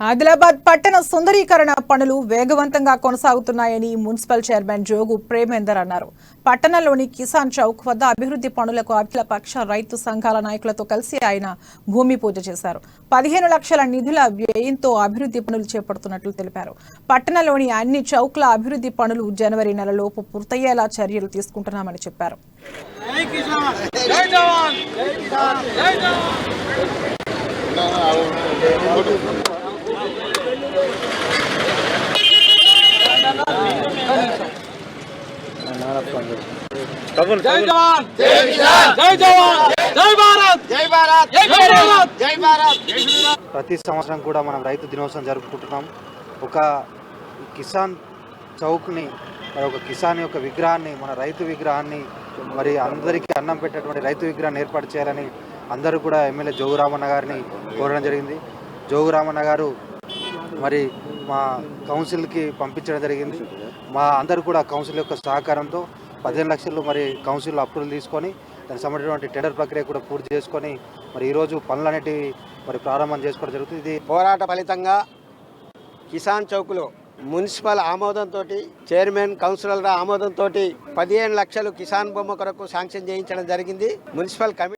ఆదిలాబాద్ పట్టణ సుందరీకరణ పనులు వేగవంతంగా కొనసాగుతున్నాయని మున్సిపల్ చైర్మన్ జోగు ప్రేమేందర్ అన్నారు. పట్టణంలోని కిసాన్ చౌక్ వద్ద అభివృద్ధి పనులకు అఖిలపక్ష రైతు సంఘాల నాయకులతో కలిసి ఆయన భూమి పూజ చేశారు. 15 లక్షల నిధుల వ్యయంతో అభివృద్ధి పనులు చేపడుతున్నట్లు తెలిపారు. పట్టణంలోని అన్ని చౌక్ల అభివృద్ధి పనులు జనవరి నెలలోపు పూర్తయ్యేలా చర్యలు తీసుకుంటున్నామని చెప్పారు. జై జవాన్ జై కిసాన్ జై జవాన్ జై భారత్ జై భారత్ జై భారత్ జై భారత్. ప్రతి సంవత్సరం కూడా మనం రైతు దినోత్సవం జరుపుకుంటున్నాం. ఒక కిసాన్ చౌక్ని ఒక కిసాన్ యొక్క విగ్రహాన్ని మన రైతు విగ్రహాన్ని మరి అందరికీ అన్నం పెట్టేటువంటి రైతు విగ్రహాన్ని ఏర్పాటు చేయాలని అందరూ కూడా ఎమ్మెల్యే జోగు రామన్న గారిని కోరడం జరిగింది. జోగు రామన్న గారు మరి మా కౌన్సిల్కి పంపించడం జరిగింది. మా అందరూ కూడా కౌన్సిల్ యొక్క సహకారంతో 15 లక్షలు మరి కౌన్సిల్ అప్రూవల్ తీసుకొని దానికి సంబంధించినటువంటి టెండర్ ప్రక్రియ కూడా పూర్తి చేసుకొని మరి ఈరోజు పనులన్నిటివి మరి ప్రారంభం చేసుకోవడం జరుగుతుంది. ఇది పోరాట ఫలితంగా కిసాన్ చౌక్లో మున్సిపల్ ఆమోదంతో చైర్మన్ కౌన్సిలర్ల ఆమోదంతో 15 లక్షలు కిసాన్ బొమ్మ కొరకు శాంక్షన్ చేయించడం జరిగింది. Municipal committee